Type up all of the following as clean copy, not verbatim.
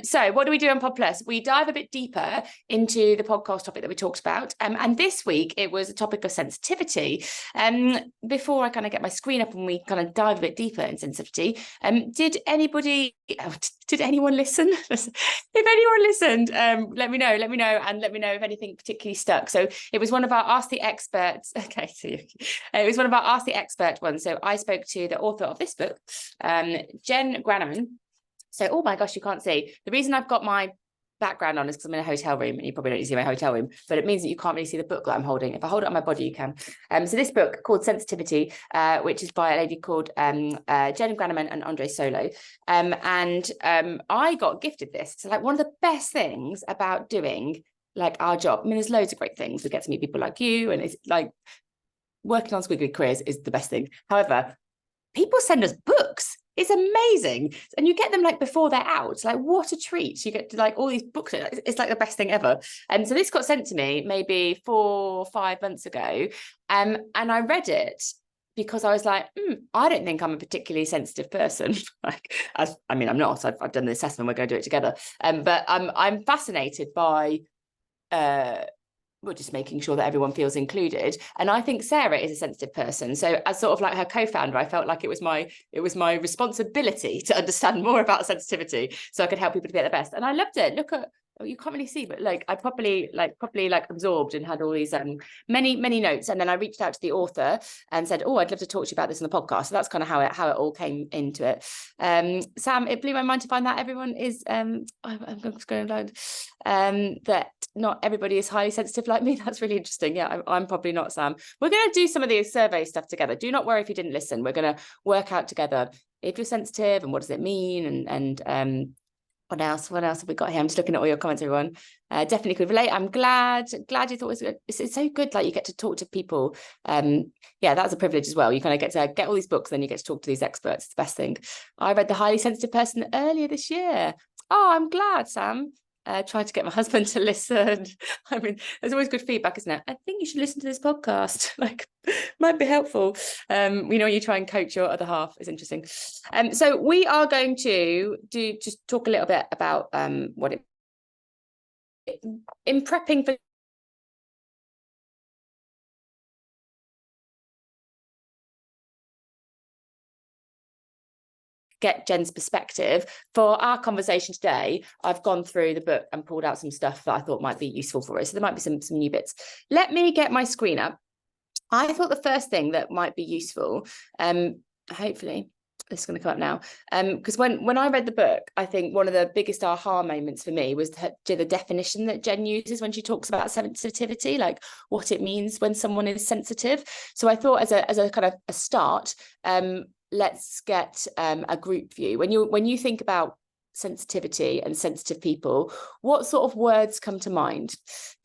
So what do we do on PodPlus? We dive a bit deeper into the podcast topic that we talked about. And this week it was a topic of sensitivity. Before I kind of get my screen up and we kind of dive a bit deeper in sensitivity, did anyone listen? If anyone listened, let me know, and let me know if anything particularly stuck. So it was one of our Ask the Experts. Okay, so it was one of our Ask the Expert ones. So I spoke to the author of this book, Jen Granneman. So, oh my gosh, you can't see. The reason I've got my background on is because I'm in a hotel room, and you probably don't see my hotel room, but it means that you can't really see the book that I'm holding. If I hold it on my body, you can. So this book called Sensitivity, which is by a lady called Jen Granneman and Andre Solo. I got gifted this. So like one of the best things about doing like our job, I mean, there's loads of great things. We get to meet people like you, and it's like working on Squiggly careers is the best thing. However, people send us books. It's amazing. And you get them like before they're out. Like, what a treat. You get like all these books. It's like the best thing ever. And so this got sent to me maybe 4 or 5 months ago. And I read it because I was like, I don't think I'm a particularly sensitive person. I'm not. I've done the assessment. We're going to do it together. But I'm fascinated by we're just making sure that everyone feels included. And I think Sarah is a sensitive person. So as sort of like her co-founder, I felt like it was my responsibility to understand more about sensitivity so I could help people to be at their best. And I loved it. Look at, you can't really see, but like I properly absorbed and had all these many notes. And then I reached out to the author and said, oh, I'd love to talk to you about this on the podcast. So that's kind of how it all came into it. Sam, it blew my mind to find that everyone is I'm just going to that not everybody is highly sensitive like me. That's really interesting. Yeah, I'm probably not, Sam. We're going to do some of the survey stuff together. Do not worry if you didn't listen. We're going to work out together if you're sensitive and what does it mean, and what else have we got here? I'm just looking at all your comments, everyone. Definitely could relate. I'm glad you thought it was good. It's so good, like you get to talk to people. Yeah, that's a privilege as well. You kind of get to get all these books, then you get to talk to these experts. It's the best thing. I read The Highly Sensitive Person earlier this year. Oh, I'm glad, Sam. Tried to get my husband to listen. I mean, there's always good feedback, isn't it? I think you should listen to this podcast. Like, might be helpful. You try and coach your other half. It's interesting. So we are going to just talk a little bit about what it in prepping for get Jen's perspective. For our conversation today, I've gone through the book and pulled out some stuff that I thought might be useful for us. So there might be some new bits. Let me get my screen up. I thought the first thing that might be useful, hopefully this is going to come up now, because when I read the book, I think one of the biggest aha moments for me was the definition that Jen uses when she talks about sensitivity, like what it means when someone is sensitive. So I thought as a kind of a start, let's get a group view. When you think about sensitivity and sensitive people, what sort of words come to mind?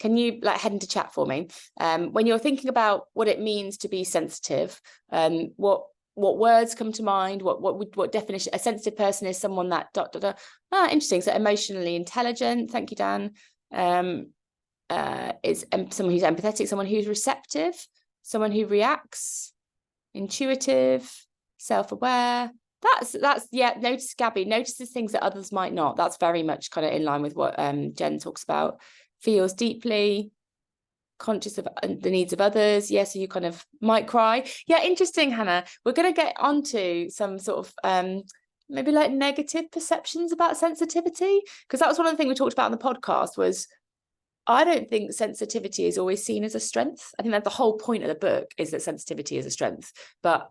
Can you like head into chat for me? When you're thinking about what it means to be sensitive, what words come to mind? What definition? A sensitive person is someone that interesting. So emotionally intelligent. Thank you, Dan. Is someone who's empathetic, someone who's receptive, someone who reacts, intuitive, self-aware. That's notice Gabby notices things that others might not. That's very much kind of in line with what Jen talks about. Feels deeply, conscious of the needs of others. So you kind of might cry. Interesting, Hannah. We're going to get onto some sort of maybe like negative perceptions about sensitivity, because that was one of the things we talked about on the podcast. Was I don't think sensitivity is always seen as a strength. I think that the whole point of the book is that sensitivity is a strength, but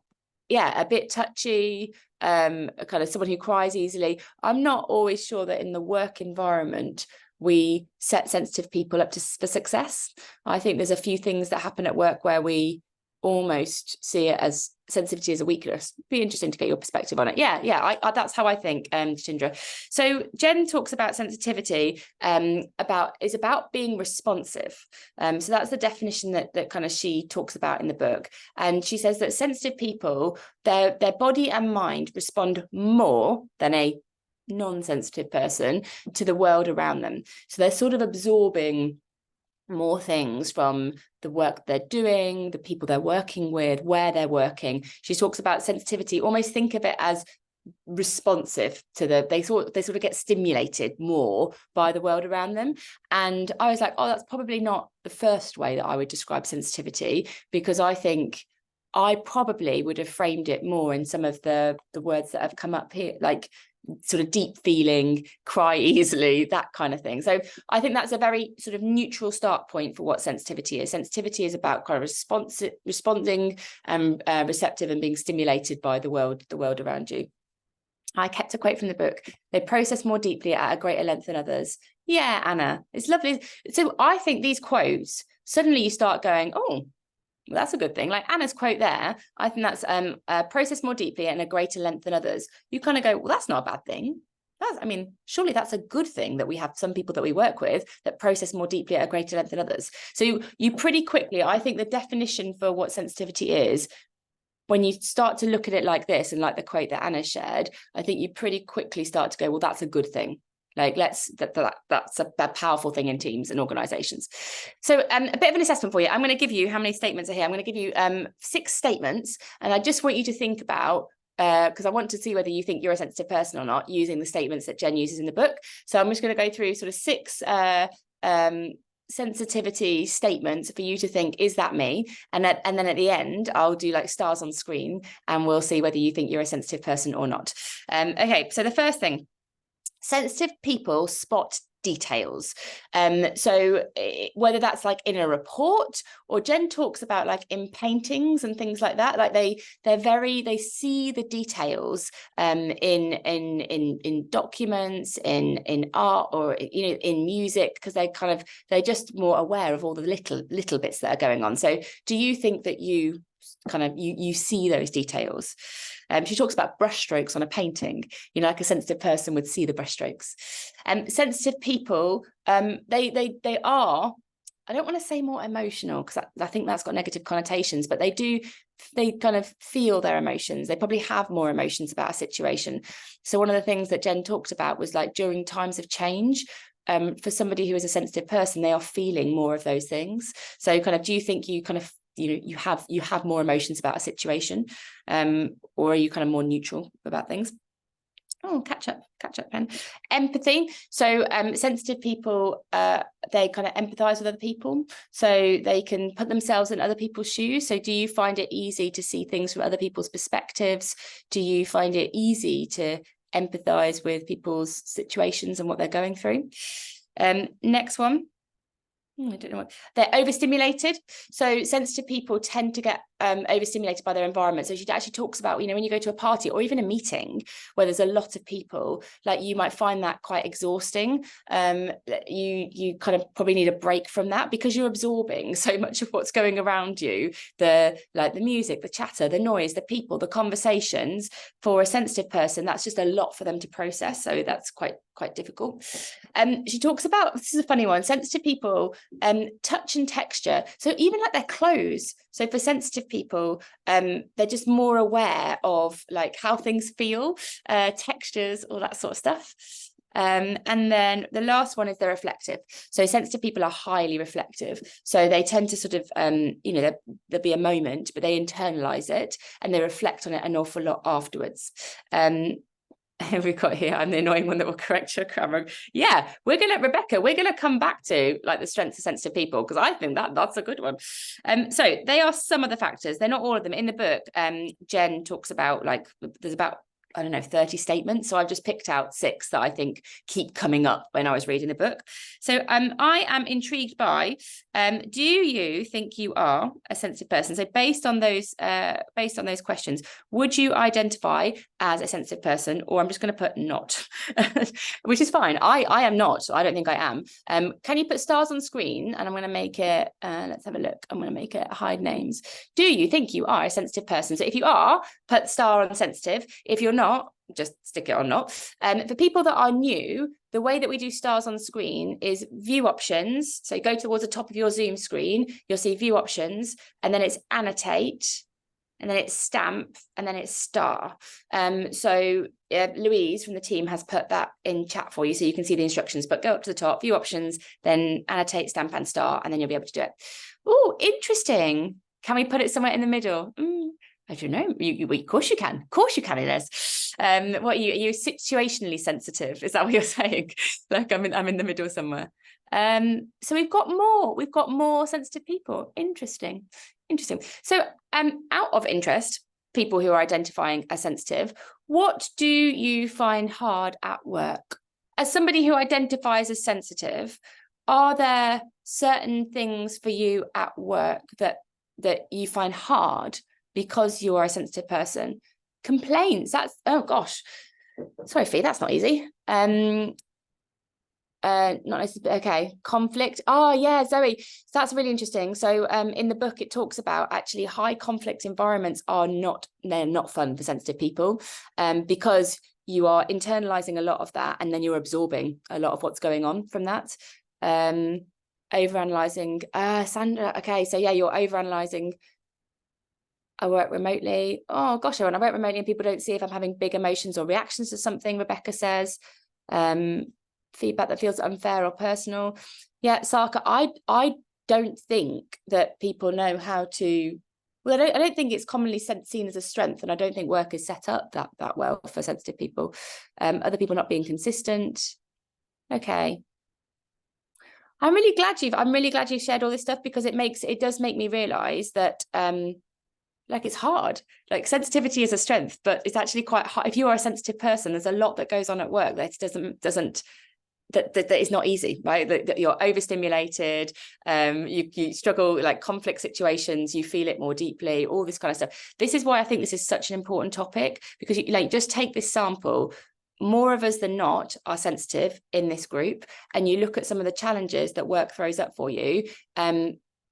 a bit touchy, kind of someone who cries easily. I'm not always sure that in the work environment we set sensitive people up for success. I think there's a few things that happen at work where we almost see it as sensitivity as a weakness. Be interesting to get your perspective on it. I that's how I think, Chindra. So Jen talks about sensitivity about being responsive. So that's the definition that kind of she talks about in the book. And she says that sensitive people, their body and mind respond more than a non-sensitive person to the world around them. So they're sort of absorbing more things from the work they're doing, the people they're working with, where they're working. She talks about sensitivity, almost think of it as responsive to they sort of get stimulated more by the world around them. And I was like, oh, that's probably not the first way that I would describe sensitivity, because I think I probably would have framed it more in some of the words that have come up here, like sort of deep feeling, cry easily, that kind of thing. So I think that's a very sort of neutral start point for what sensitivity is. Sensitivity is about kind of responding and receptive and being stimulated by the world around you. I kept a quote from the book: they process more deeply at a greater length than others. Yeah, Anna, it's lovely. So I think these quotes, suddenly you start going, oh, well, that's a good thing. Like Anna's quote there, I think that's process more deeply and a greater length than others. You kind of go, well, that's not a bad thing. Surely that's a good thing that we have some people that we work with that process more deeply at a greater length than others. So you pretty quickly, I think the definition for what sensitivity is, when you start to look at it like this, and like the quote that Anna shared, I think you pretty quickly start to go, well, that's a good thing. Like that's a powerful thing in teams and organizations. So a bit of an assessment for you. I'm going to give you, how many statements are here? I'm going to give you 6 statements, and I just want you to think about, because I want to see whether you think you're a sensitive person or not, using the statements that Jen uses in the book. So I'm just going to go through sort of 6 sensitivity statements for you to think, is that me? And then at the end, I'll do like stars on screen, and we'll see whether you think you're a sensitive person or not. Okay, so the first thing: sensitive people spot details. So whether that's like in a report, or Jen talks about like in paintings and things like that, like they see the details in documents, in art, or in music, because they're just more aware of all the little bits that are going on. So do you think that you see those details? She talks about brushstrokes on a painting, like a sensitive person would see the brushstrokes. Sensitive people, they are, I don't want to say more emotional, because I think that's got negative connotations, but they kind of feel their emotions. They probably have more emotions about a situation. So one of the things that Jen talked about was like during times of change, for somebody who is a sensitive person, they are feeling more of those things. So do you think you you have more emotions about a situation, or are you kind of more neutral about things? Oh, catch up, pen. Empathy. So sensitive people, they kind of empathize with other people, so they can put themselves in other people's shoes. So do you find it easy to see things from other people's perspectives? Do you find it easy to empathize with people's situations and what they're going through? Next one. I don't know what they're overstimulated. So sensitive people tend to get overstimulated by their environment. So she actually talks about, when you go to a party or even a meeting where there's a lot of people, like you might find that quite exhausting. You kind of probably need a break from that, because you're absorbing so much of what's going around you, the music, the chatter, the noise, the people, the conversations. For a sensitive person, that's just a lot for them to process. So that's quite difficult. She talks about, this is a funny one, sensitive people, touch and texture. So even like their clothes. So for sensitive people, they're just more aware of like how things feel, textures, all that sort of stuff. And then the last one is they're reflective. So sensitive people are highly reflective. So they tend to sort of, there'll be a moment, but they internalize it and they reflect on it an awful lot afterwards. We've got here, I'm the annoying one that will correct your grammar. Yeah, we're gonna come back to like the strengths of sensitive people, because I think that's a good one. So they are some of the factors. They're not all of them. In the book, Jen talks about like there's about 30 statements. So I've just picked out 6 that I think keep coming up when I was reading the book. So I am intrigued by, do you think you are a sensitive person? So based on those questions, would you identify as a sensitive person? Or I'm just going to put not, which is fine. I am not. I don't think I am. Can you put stars on screen? And I'm going to make it, let's have a look. I'm going to make it hide names. Do you think you are a sensitive person? So if you are, put star on sensitive. If you're not, just stick it on not. For people that are new, the way that we do stars on screen is view options. So go towards the top of your Zoom screen, you'll see view options, and then it's annotate, and then it's stamp, and then it's star. So Louise from the team has put that in chat for you, so you can see the instructions, but go up to the top, view options, then annotate, stamp, and star, and then you'll be able to do it. Oh, interesting. Can we put it somewhere in the middle? I don't know. Of course you can. Of course you can, Inez. What are you situationally sensitive? Is that what you're saying? Like I'm in the middle somewhere. So we've got more sensitive people. Interesting. So out of interest, people who are identifying as sensitive, what do you find hard at work? As somebody who identifies as sensitive, are there certain things for you at work that you find hard because you are a sensitive person? Complaints, that's, oh gosh, sorry Fee, that's not easy. Not necessarily, okay. Conflict, oh yeah, Zoe, so that's really interesting. So in the book it talks about actually high conflict environments they're not fun for sensitive people, because you are internalizing a lot of that and then you're absorbing a lot of what's going on from that. Overanalyzing, Sandra, okay, so yeah, you're overanalyzing. I work remotely. Oh gosh, when I work remotely and people don't see if I'm having big emotions or reactions to something, Rebecca says. Feedback that feels unfair or personal. Yeah, Sarka, I don't think that people know how to, well, I don't think it's commonly seen as a strength, and I don't think work is set up that well for sensitive people. Other people not being consistent. Okay. I'm really glad you've shared all this stuff, because it does make me realize that like it's hard. Like sensitivity is a strength, but it's actually quite hard. If you are a sensitive person, there's a lot that goes on at work that that is not easy, right? That you're overstimulated, you struggle, like conflict situations, you feel it more deeply, all this kind of stuff. This is why I think this is such an important topic, because just take this sample. More of us than not are sensitive in this group, and you look at some of the challenges that work throws up for you.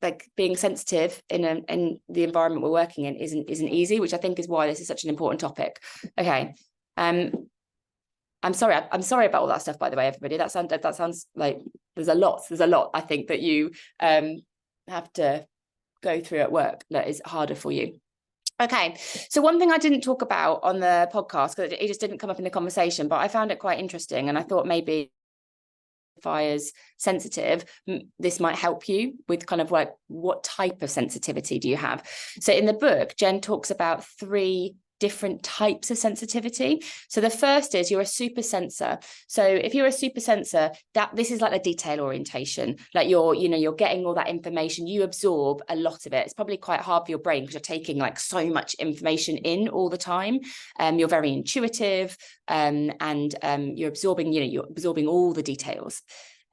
Like being sensitive in the environment we're working in isn't easy, which I think is why this is such an important topic. Okay. I'm sorry about all that stuff, by the way, everybody. That sounds like there's a lot I think that you have to go through at work that is harder for you. Okay, so one thing I didn't talk about on the podcast, because it just didn't come up in the conversation, but I found it quite interesting, and I thought maybe as sensitive, this might help you with kind of like what type of sensitivity do you have. So in the book, Jen talks about 3 different types of sensitivity. So the first is you're a super sensor. So if you're a super sensor, this is like the detail orientation, like you're getting all that information, you absorb a lot of it. It's probably quite hard for your brain because you're taking like so much information in all the time. You're very intuitive, and you're absorbing all the details.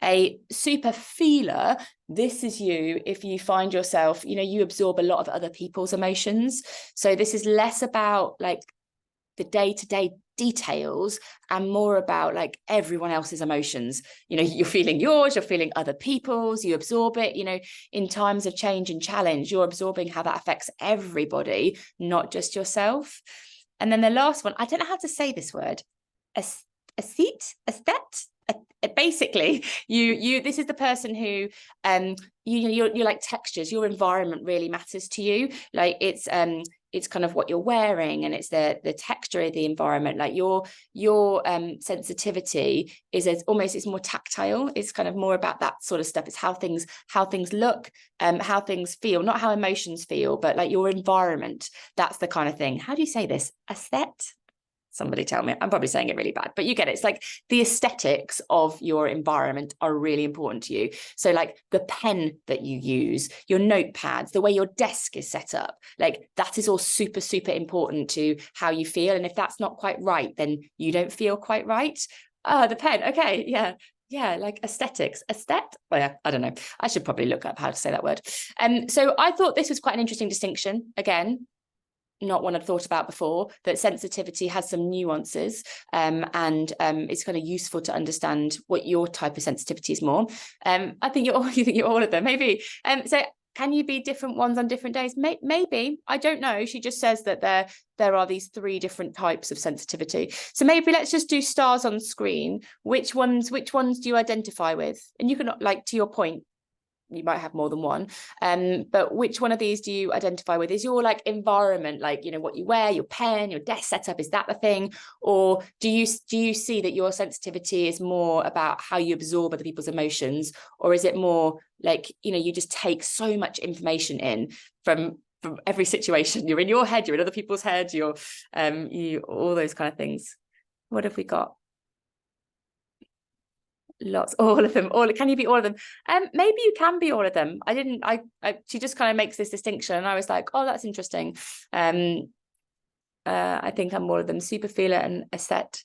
A super feeler, this is you if you find yourself, you absorb a lot of other people's emotions. So this is less about like the day-to-day details and more about like everyone else's emotions. You're feeling yours, you're feeling other people's, you absorb it. In times of change and challenge, you're absorbing how that affects everybody, not just yourself. And then the last one, I don't know how to say this word, aesthete. Basically, this is the person who you're like textures. Your environment really matters to you. Like it's kind of what you're wearing, and it's the texture of the environment. Like your sensitivity is it's more tactile. It's kind of more about that sort of stuff. It's how things look, how things feel, not how emotions feel, but like your environment. That's the kind of thing. How do you say this? Aesthete? Somebody tell me. I'm probably saying it really bad, but you get it. It's like the aesthetics of your environment are really important to you. So like the pen that you use, your notepads, the way your desk is set up, like that is all super, super important to how you feel. And if that's not quite right, then you don't feel quite right. The pen. Okay. Yeah. Like aesthetics. Well, yeah, I don't know. I should probably look up how to say that word. So I thought this was quite an interesting distinction. Again, not one I'd thought about before, that sensitivity has some nuances, and it's kind of useful to understand what your type of sensitivity is more. I think you think you're all of them, maybe. So can you be different ones on different days? Maybe, I don't know. She just says that there are these 3 different types of sensitivity. So maybe let's just do stars on screen. Which ones do you identify with? And you can, like, to your point, you might have more than one, but which one of these do you identify with? Is your like environment, like what you wear, your pen, your desk setup, is that the thing? Or do you see that your sensitivity is more about how you absorb other people's emotions? Or is it more like you just take so much information in from from every situation. You're in your head, you're in other people's head, you're all those kind of things. What have we got? Lots, all of them. Can you be all of them? Maybe you can be all of them. She just kind of makes this distinction, and I was like, oh, that's interesting. I think I'm all of them. Super feeler and aesthete.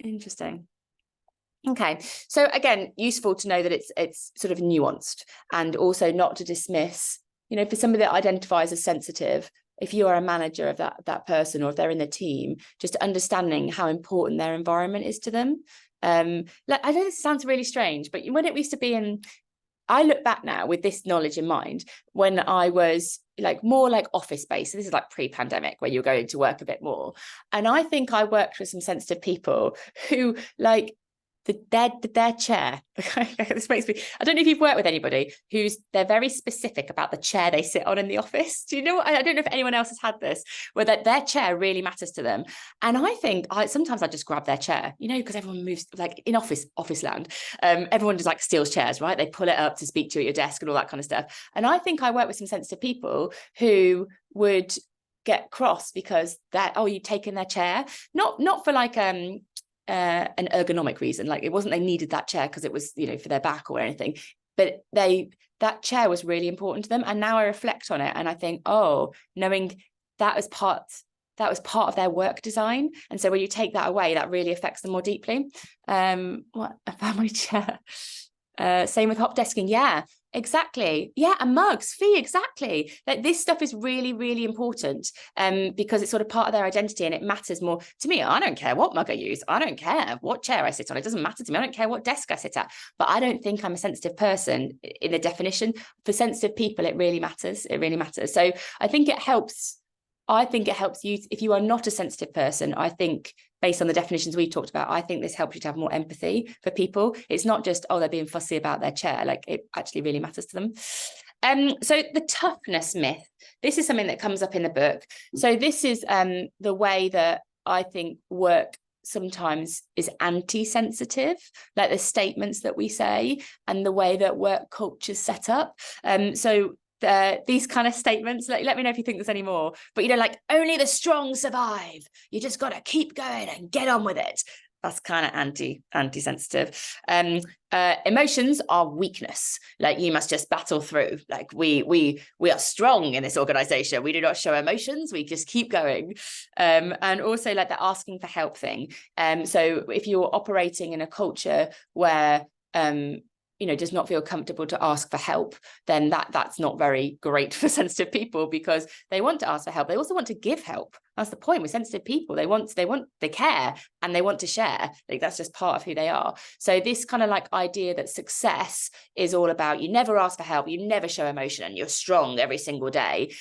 Interesting. Okay, so again, useful to know that it's sort of nuanced, and also not to dismiss, for somebody that identifies as sensitive, if you are a manager of that person, or if they're in the team, just understanding how important their environment is to them. I know this sounds really strange, but when it used to be I look back now with this knowledge in mind, when I was more office based. So this is pre-pandemic, where you're going to work a bit more. And I think I worked with some sensitive people who their chair. This makes me, I don't know if you've worked with anybody they're very specific about the chair they sit on in the office. Do you know? I don't know if anyone else has had this, where their chair really matters to them. And I think sometimes I just grab their chair, because everyone moves, in office land. Everyone just steals chairs, right? They pull it up to speak to you at your desk and all that kind of stuff. And I think I work with some sensitive people who would get cross because you've taken their chair, not for an ergonomic reason. It wasn't they needed that chair because it was for their back or anything, but that chair was really important to them. And now I reflect on it and I think, knowing that was part of their work design, and so when you take that away, that really affects them more deeply. What a family chair. Same with hop desking. Yeah, exactly. Yeah, and mugs, fee, exactly. This stuff is really, really important, because it's sort of part of their identity, and it matters more to me. I don't care what mug I use. I don't care what chair I sit on. It doesn't matter to me. I don't care what desk I sit at. But I don't think I'm a sensitive person in the definition. For sensitive people, it really matters. It really matters. So I think it helps. You if you are not a sensitive person. I think, based on the definitions we talked about, I think this helps you to have more empathy for people. It's not just, they're being fussy about their chair. It actually really matters to them. So the toughness myth, this is something that comes up in the book. So this is the way that I think work sometimes is anti-sensitive, the statements that we say and the way that work culture is set up. These kind of statements, let me know if you think there's any more, but only the strong survive, you just got to keep going and get on with it. That's kind of anti-sensitive. Emotions are weakness. You must just battle through. We are strong in this organization. We do not show emotions. We just keep going. And also the asking for help thing. So if you're operating in a culture where does not feel comfortable to ask for help, then that's not very great for sensitive people, because they want to ask for help. They also want to give help. That's the point with sensitive people. They care and they want to share. That's just part of who they are. So this kind of idea that success is all about you never ask for help, you never show emotion, and you're strong every single day.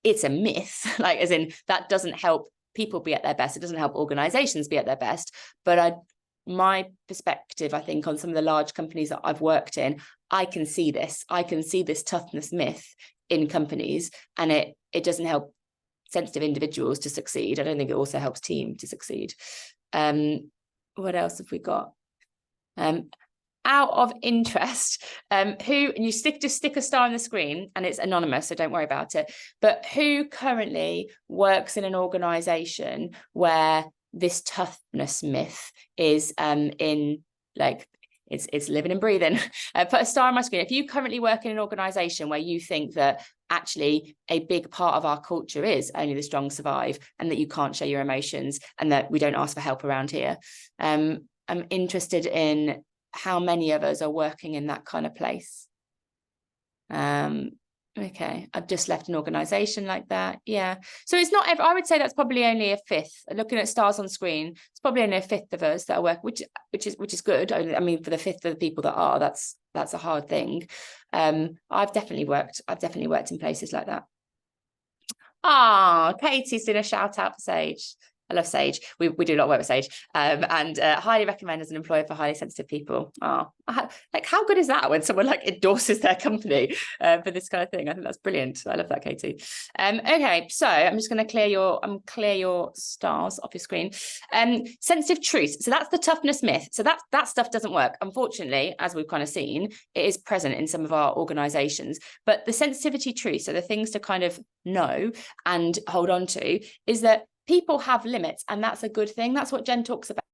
It's a myth, as in that doesn't help people be at their best. It doesn't help organizations be at their best. But my perspective, I think, on some of the large companies that I've worked in, I can see this toughness myth in companies, and it doesn't help sensitive individuals to succeed. I don't think it also helps team to succeed. What else have we got? Out of interest, and you just stick a star on the screen, and it's anonymous, so don't worry about it, but who currently works in an organization where this toughness myth is it's living and breathing? Put a star on my screen if you currently work in an organization where you think that actually a big part of our culture is only the strong survive, and that you can't show your emotions, and that we don't ask for help around here. I'm interested in how many of us are working in that kind of place. Okay, I've just left an organization like that. Yeah, so it's not I would say that's probably only a fifth. Looking at stars on screen, it's probably only a fifth of us that are working, which is good. I mean, for the fifth of the people that are, that's a hard thing. I've definitely worked in places like that. Katie's doing a shout out for Sage. I love Sage. We do a lot of work with Sage, and highly recommend as an employer for highly sensitive people. Like how good is that when someone like endorses their company for this kind of thing? I think that's brilliant. I love that, Katie. Okay, so I'm just going to clear your stars off your screen. Sensitive truths. So that's the toughness myth. So that stuff doesn't work. Unfortunately, as we've kind of seen, it is present in some of our organizations. But the sensitivity truths, so the things to kind of know and hold on to, is that people have limits, and that's a good thing. That's what Jen talks about.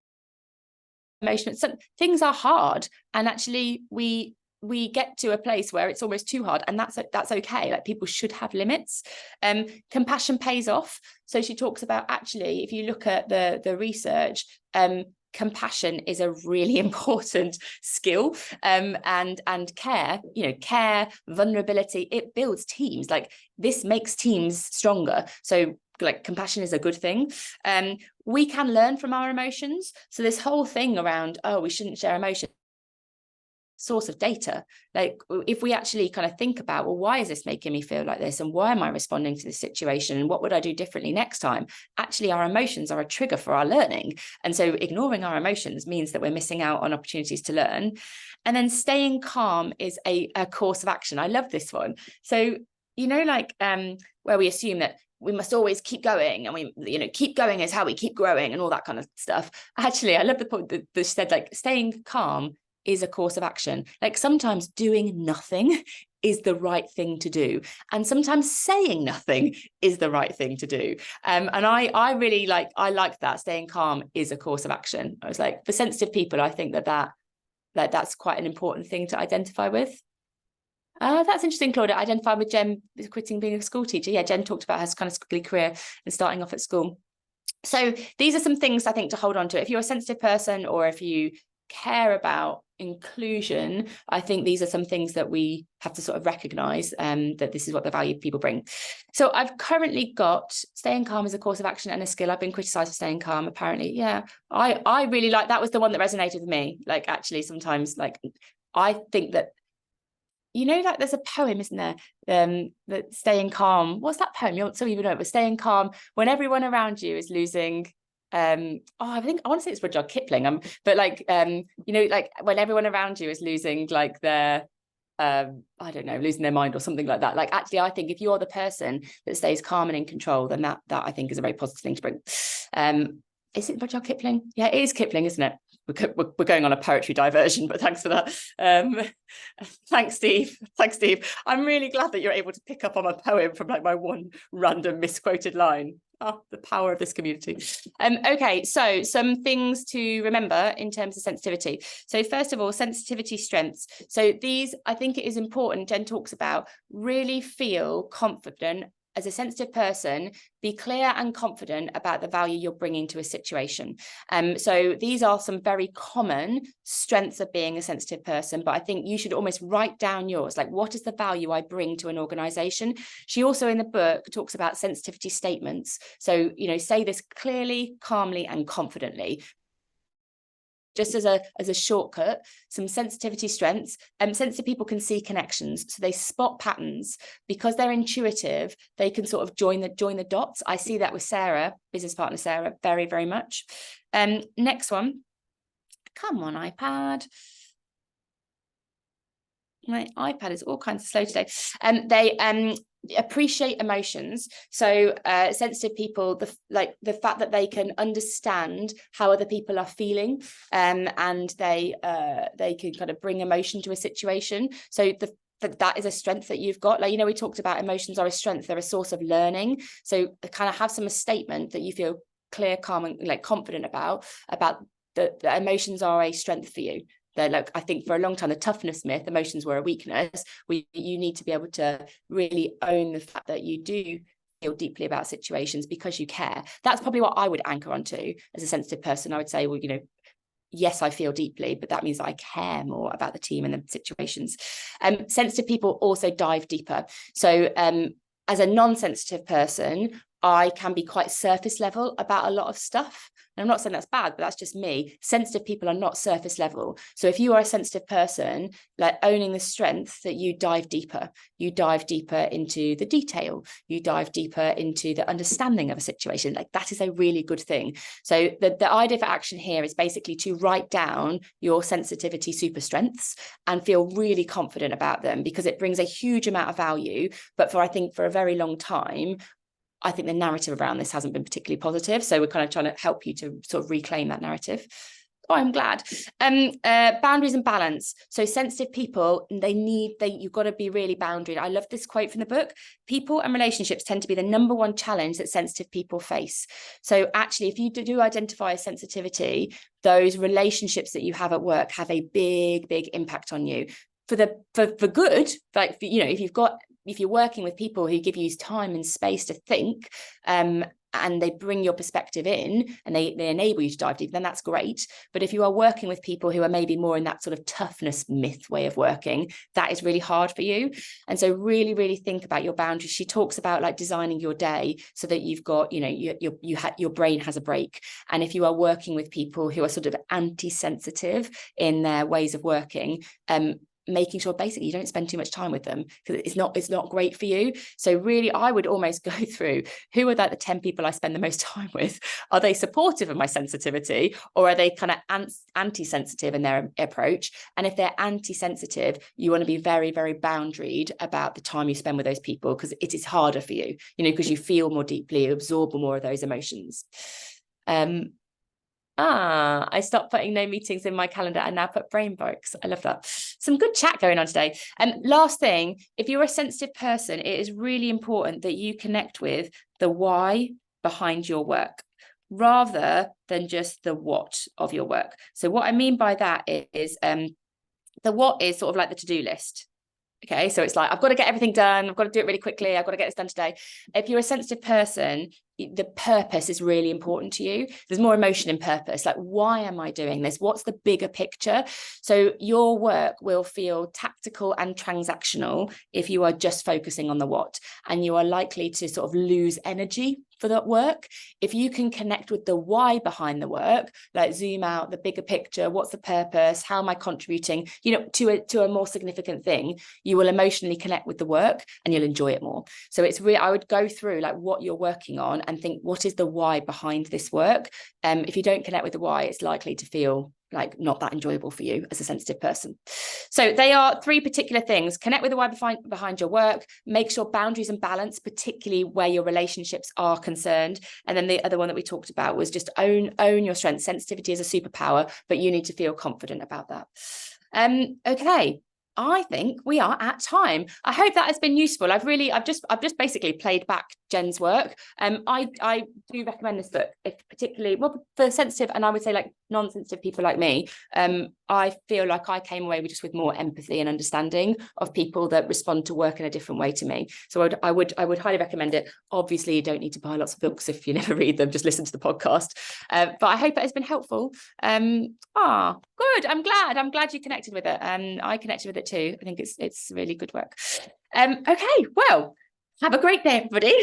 Emotion. So things are hard, and actually we get to a place where it's almost too hard, and that's okay. Like, people should have limits. Compassion pays off. So she talks about, actually, if you look at the research, compassion is a really important skill, and care, care, vulnerability, it builds teams. Like, this makes teams stronger. So like, compassion is a good thing. We can learn from our emotions. So this whole thing around, we shouldn't share emotions, source of data. Like, if we actually kind of think about, well, why is this making me feel like this, and why am I responding to this situation, and what would I do differently next time? Actually, our emotions are a trigger for our learning, and so ignoring our emotions means that we're missing out on opportunities to learn. And then staying calm is a course of action. I love this one. So where we assume that we must always keep going, and we keep going is how we keep growing, and all that kind of stuff. Actually, I love the point that she said, like, staying calm is a course of action. Like, sometimes doing nothing is the right thing to do, and sometimes saying nothing is the right thing to do. And I really like that. Staying calm is a course of action. I was like, for sensitive people, I think that's quite an important thing to identify with. That's interesting, Claudia. Identify with Jen quitting being a school teacher. Yeah, Jen talked about her kind of squiggly career and starting off at school. So these are some things I think to hold on to. If you're a sensitive person, or if you care about inclusion, I think these are some things that we have to sort of recognize, that this is what the value people bring. So I've currently got staying calm as a course of action and a skill. I've been criticized for staying calm, apparently. Yeah, I really like that. Was the one that resonated with me. Like, actually, sometimes, like, I think that, like, there's a poem, isn't there? That staying calm. What's that poem? You even know it, but staying calm when everyone around you is losing. I want to say it's Rudyard Kipling. But like, like, when everyone around you is losing, like, their, losing their mind or something like that. Like, actually, I think if you're the person that stays calm and in control, then that I think is a very positive thing to bring. Is it Rudyard Kipling? Yeah, it is Kipling, isn't it? We're going on a poetry diversion, but thanks for that. Thanks, Steve. I'm really glad that you're able to pick up on a poem from, like, my one random misquoted line. Oh, the power of this community. Okay, so some things to remember in terms of sensitivity. So first of all, sensitivity strengths. So these, I think it is important, Jen talks about, really feel confident. As a sensitive person, be clear and confident about the value you're bringing to a situation. So these are some very common strengths of being a sensitive person, but I think you should almost write down yours. Like, what is the value I bring to an organization? She also, in the book, talks about sensitivity statements. So, say this clearly, calmly, and confidently. Just as a shortcut, some sensitivity strengths. Sensitive people can see connections, so they spot patterns. Because they're intuitive, they can sort of join the dots. I see that with Sarah, business partner Sarah, very, very much. Next one. Come on, iPad. My iPad is all kinds of slow today. They appreciate emotions. So sensitive people, the fact that they can understand how other people are feeling, and they can kind of bring emotion to a situation. So that is a strength that you've got. Like, we talked about emotions are a strength, they're a source of learning. So kind of have some statement that you feel clear, calm, and like confident about the emotions are a strength for you. They're like, I think for a long time, the toughness myth, emotions were a weakness. You need to be able to really own the fact that you do feel deeply about situations because you care. That's probably what I would anchor onto as a sensitive person. I would say, well, yes, I feel deeply, but that means I care more about the team and the situations. Sensitive people also dive deeper. So as a non-sensitive person, I can be quite surface level about a lot of stuff. And I'm not saying that's bad, but that's just me. Sensitive people are not surface level. So if you are a sensitive person, like owning the strength that you dive deeper into the detail, you dive deeper into the understanding of a situation. Like that is a really good thing. So the idea for action here is basically to write down your sensitivity super strengths and feel really confident about them, because it brings a huge amount of value. But I think for a very long time, I think the narrative around this hasn't been particularly positive. So we're kind of trying to help you to sort of reclaim that narrative. Oh, I'm glad. Boundaries and balance. So sensitive people, you've got to be really boundaried. I love this quote from the book. People and relationships tend to be the number one challenge that sensitive people face. So actually, if you do identify a sensitivity, those relationships that you have at work have a big, big impact on you. For good, like, if you're working with people who give you time and space to think, and they bring your perspective in and they enable you to dive deep, then that's great. But if you are working with people who are maybe more in that sort of toughness myth way of working, that is really hard for you. And so really, really think about your boundaries. She talks about like designing your day so that you've got, your brain has a break. And if you are working with people who are sort of anti-sensitive in their ways of working, making sure basically you don't spend too much time with them, because it's not great for you. So really, I would almost go through, who are like the 10 people I spend the most time with? Are they supportive of my sensitivity, or are they kind of anti-sensitive in their approach? And if they're anti-sensitive, you want to be very, very boundaried about the time you spend with those people, because it is harder for you, because you feel more deeply, absorb more of those emotions. I stopped putting no meetings in my calendar and now put brain breaks. I love that. Some good chat going on today. And last thing, if you're a sensitive person, it is really important that you connect with the why behind your work, rather than just the what of your work. So what I mean by that is the what is sort of like the to-do list. Okay, so it's like, I've got to get everything done. I've got to do it really quickly. I've got to get this done today. If you're a sensitive person, the purpose is really important to you. There's more emotion in purpose. Like, why am I doing this? What's the bigger picture? So your work will feel tactical and transactional if you are just focusing on the what, and you are likely to sort of lose energy for that work. If you can connect with the why behind the work, like zoom out, the bigger picture, what's the purpose? How am I contributing, to a more significant thing? You will emotionally connect with the work and you'll enjoy it more. So it's really, I would go through like what you're working on and think, what is the why behind this work? If you don't connect with the why, it's likely to feel like not that enjoyable for you as a sensitive person. So they are 3 particular things. Connect with the why behind your work, make sure boundaries and balance, particularly where your relationships are concerned. And then the other one that we talked about was just own your strengths. Sensitivity is a superpower, but you need to feel confident about that. Okay. I think we are at time. I hope that has been useful. I've just basically played back Jen's work. I do recommend this book, if particularly for sensitive, and I would say like non-sensitive people like me. I feel like I came away with more empathy and understanding of people that respond to work in a different way to me. So I would highly recommend it. Obviously, you don't need to buy lots of books if you never read them. Just listen to the podcast. But I hope it has been helpful. Good. I'm glad you connected with it. I connected with it too. I think it's really good work. Okay, well, have a great day, everybody.